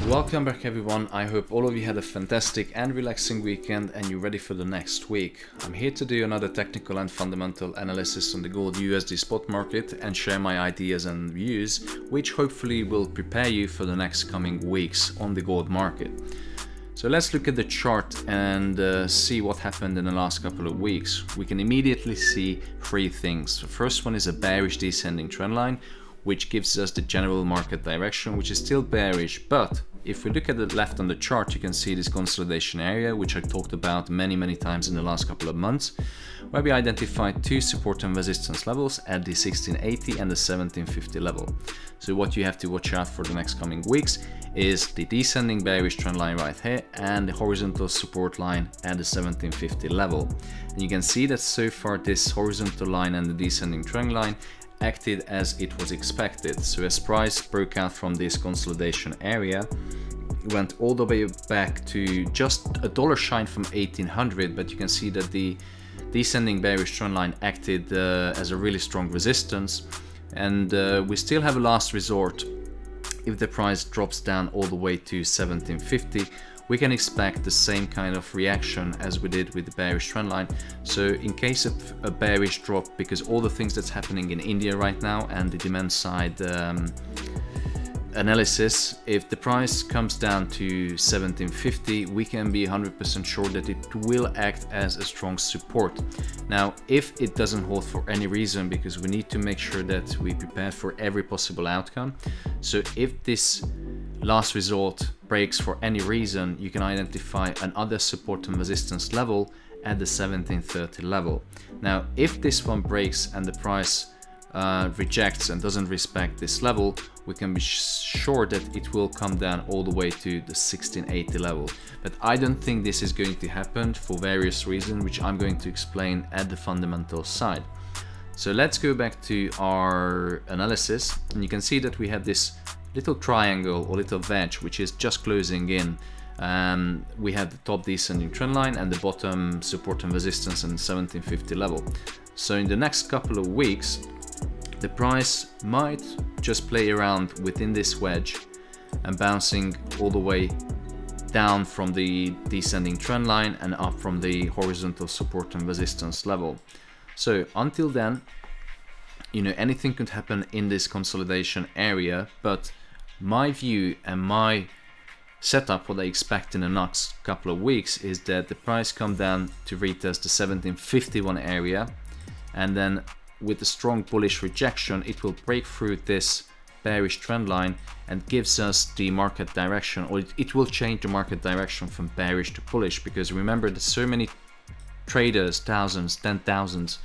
Welcome back everyone. I hope all of you had a fantastic and relaxing weekend and you're ready for the next week. I'm here to do another technical and fundamental analysis on the gold USD spot market and share my ideas and views, which hopefully will prepare you for the next coming weeks on the gold market. So let's look at the chart and see what happened in the last couple of weeks. We can immediately see three things. The first one is a bearish descending trend line, which gives us the general market direction, which is still bearish. But if we look at the left on the chart, you can see this consolidation area, which I talked about many times in the last couple of months, where we identified two support and resistance levels at the 1680 and the 1750 level. So what you have to watch out for the next coming weeks is the descending bearish trend line right here and the horizontal support line at the 1750 level. And you can see that so far this horizontal line and the descending trend line acted as it was expected. So as price broke out from this consolidation area, went all the way back to just a dollar shine from 1800, but you can see that the descending bearish trend line acted as a really strong resistance, and we still have a last resort. If the price drops down all the way to 1750, we can expect the same kind of reaction as we did with the bearish trend line. So in case of a bearish drop, because all the things that's happening in India right now and the demand side analysis, if the price comes down to 1750, we can be 100% sure that it will act as a strong support. Now, if it doesn't hold for any reason, because we need to make sure that we prepare for every possible outcome. So if this last resort breaks for any reason, you can identify another support and resistance level at the 1730 level. Now, if this one breaks and the price rejects and doesn't respect this level, we can be sure that it will come down all the way to the 1680 level. But I don't think this is going to happen for various reasons, which I'm going to explain at the fundamental side. So let's go back to our analysis, and you can see that we have this little triangle or little wedge which is just closing in. We have the top descending trend line and the bottom support and resistance and 1750 level. So in the next couple of weeks, the price might just play around within this wedge and bouncing all the way down from the descending trend line and up from the horizontal support and resistance level. So until then, you know, anything could happen in this consolidation area, but my view and my setup, what I expect in the next couple of weeks, is that the price come down to retest the 1751 area, and then with a strong bullish rejection, it will break through this bearish trend line and gives us the market direction, or it will change the market direction from bearish to bullish, because remember that so many traders, thousands, 10,000s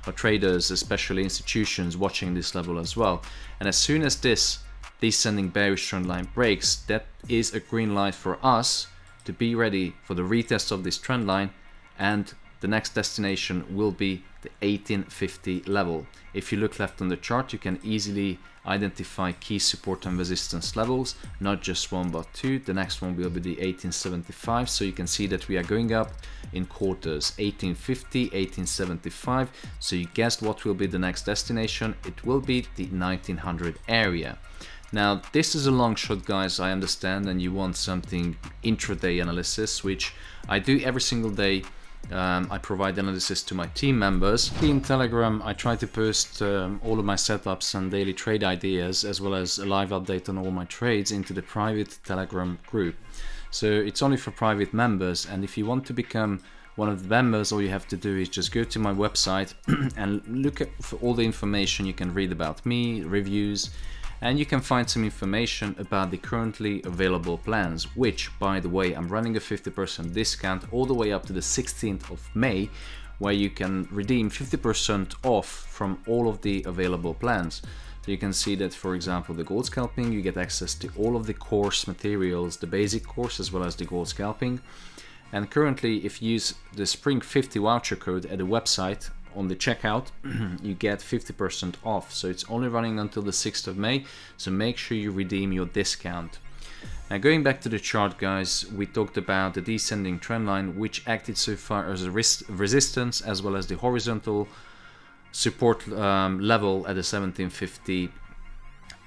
of traders, especially institutions, watching this level as well. And as soon as this descending bearish trend line breaks, that is a green light for us to be ready for the retest of this trend line, and the next destination will be the 1850 level. If you look left on the chart, you can easily identify key support and resistance levels, not just one but two. The next one will be the 1875, so you can see that we are going up in quarters, 1850, 1875. So you guessed what will be the next destination. It will be the 1900 area. Now this is a long shot, guys, I understand, and you want something intraday analysis, which I do every single day. I provide analysis to my team members. In Telegram, I try to post all of my setups and daily trade ideas, as well as a live update on all my trades into the private Telegram group. So it's only for private members, and if you want to become one of the members, all you have to do is just go to my website and look for all the information you can read about me, reviews, and you can find some information about the currently available plans, which, by the way, I'm running a 50% discount all the way up to the 16th of May, where you can redeem 50% off from all of the available plans. So you can see that, for example, the gold scalping, you get access to all of the course materials, the basic course as well as the gold scalping. And currently, if you use the Spring 50 voucher code at the website, on the checkout, you get 50% off. So it's only running until the 6th of May, so make sure you redeem your discount. Now going back to the chart, guys, we talked about the descending trend line, which acted so far as a resistance, as well as the horizontal support level at the 1750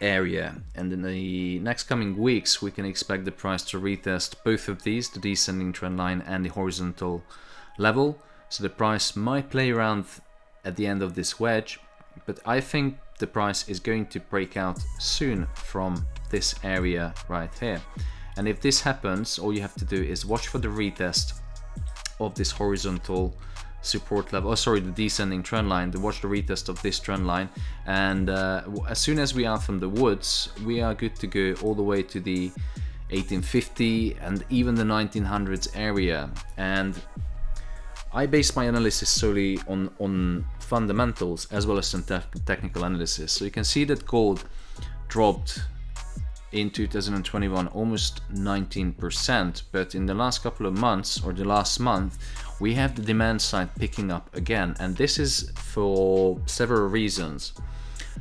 area, and in the next coming weeks we can expect the price to retest both of these, the descending trend line and the horizontal level. So the price might play around at the end of this wedge, but I think the price is going to break out soon from this area right here. And if this happens, all you have to do is watch for the retest of this horizontal support level, the descending trend line, to watch the retest of this trend line, and as soon as we are from the woods, we are good to go all the way to the 1850 and even the 1900s area. And I base my analysis solely on fundamentals as well as some technical analysis. So you can see that gold dropped in 2021 almost 19%, but in the last couple of months, or the last month, we have the demand side picking up again, and this is for several reasons.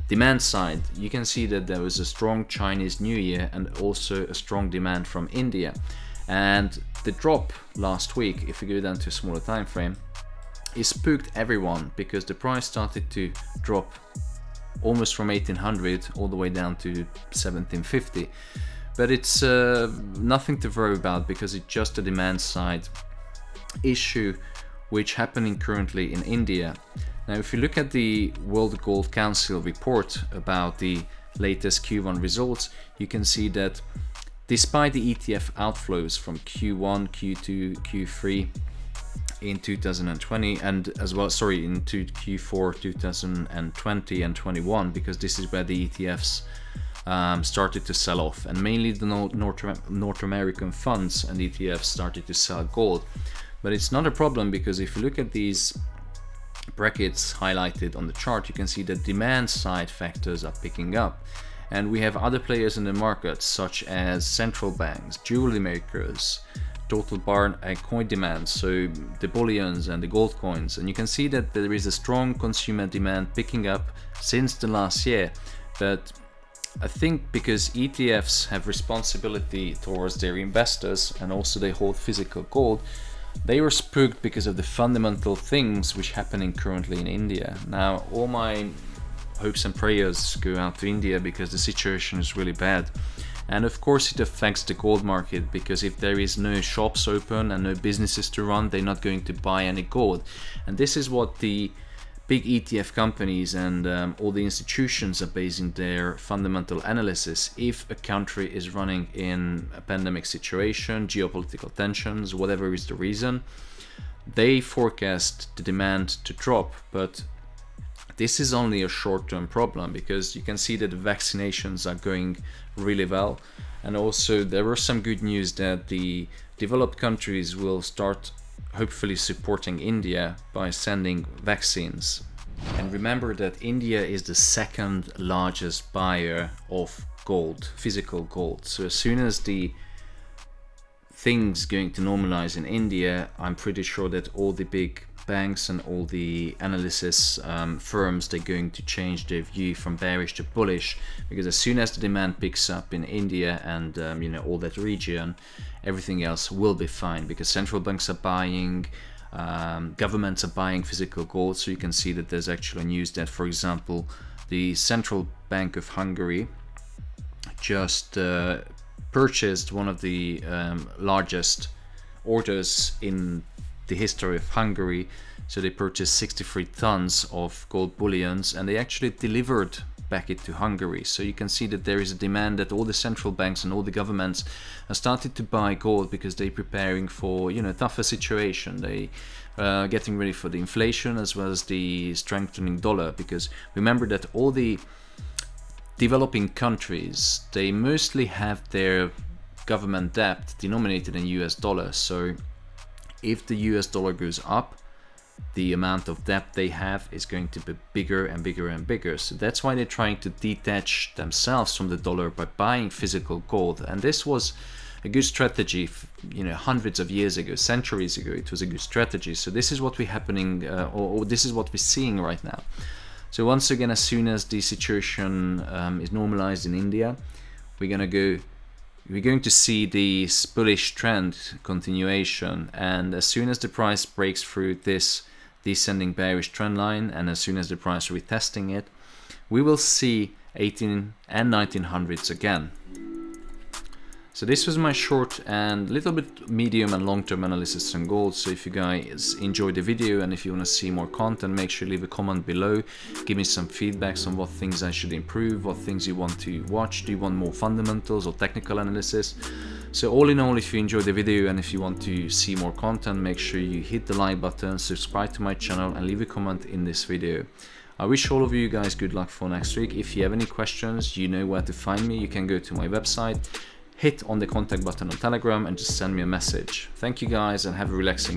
Demand side, you can see that there was a strong Chinese New Year and also a strong demand from India, and the drop last week, if we go down to a smaller time frame, it spooked everyone because the price started to drop almost from 1800 all the way down to 1750. But it's nothing to worry about because it's just a demand side issue which happening currently in India. Now if you look at the World Gold Council report about the latest Q1 results, you can see that despite the ETF outflows from Q1, Q2, Q3 in 2020 and as well, into Q4 2020 and 21, because this is where the ETFs started to sell off, and mainly the North American funds and ETFs started to sell gold. But it's not a problem because if you look at these brackets highlighted on the chart, you can see that demand side factors are picking up, and we have other players in the market such as central banks, jewelry makers, total bar and coin demand, so the bullions and the gold coins, and you can see that there is a strong consumer demand picking up since the last year. But I think because ETFs have responsibility towards their investors and also they hold physical gold, they were spooked because of the fundamental things which happening currently in India. Now all my hopes and prayers go out to India because the situation is really bad. And of course it affects the gold market because if there is no shops open and no businesses to run, they're not going to buy any gold. And this is what the big ETF companies and all the institutions are basing their fundamental analysis. If a country is running in a pandemic situation, geopolitical tensions, whatever is the reason, they forecast the demand to drop. But this is only a short-term problem because you can see that the vaccinations are going really well, and also there was some good news that the developed countries will start hopefully supporting India by sending vaccines. And remember that India is the second largest buyer of gold, physical gold. So as soon as the things going to normalize in India, I'm pretty sure that all the big banks and all the analysis firms, they're going to change their view from bearish to bullish, because as soon as the demand picks up in India and all that region, everything else will be fine because central banks are buying, governments are buying physical gold. So you can see that there's actually news that, for example, the Central Bank of Hungary just purchased one of the largest orders in the history of Hungary. So they purchased 63 tons of gold bullions and they actually delivered back it to Hungary. So you can see that there is a demand that all the central banks and all the governments have started to buy gold because they're preparing for a tougher situation. They getting ready for the inflation as well as the strengthening dollar, because remember that all the developing countries, they mostly have their government debt denominated in US dollars. So if the US dollar goes up, the amount of debt they have is going to be bigger and bigger and bigger. So that's why they're trying to detach themselves from the dollar by buying physical gold. And this was a good strategy, hundreds of years ago, centuries ago. It was a good strategy. So this is what we're happening, or this is what we're seeing right now. So once again, as soon as the situation is normalized in India, we're going to see the bullish trend continuation, and as soon as the price breaks through this descending bearish trend line and as soon as the price retesting it, we will see 18 and 1900s again. So this was my short and little bit medium and long-term analysis on gold. So if you guys enjoyed the video and if you want to see more content, make sure you leave a comment below. Give me some feedbacks on what things I should improve, what things you want to watch. Do you want more fundamentals or technical analysis? So all in all, if you enjoyed the video and if you want to see more content, make sure you hit the like button, subscribe to my channel and leave a comment in this video. I wish all of you guys good luck for next week. If you have any questions, you know where to find me. You can go to my website, hit on the contact button on Telegram and just send me a message. Thank you guys and have a relaxing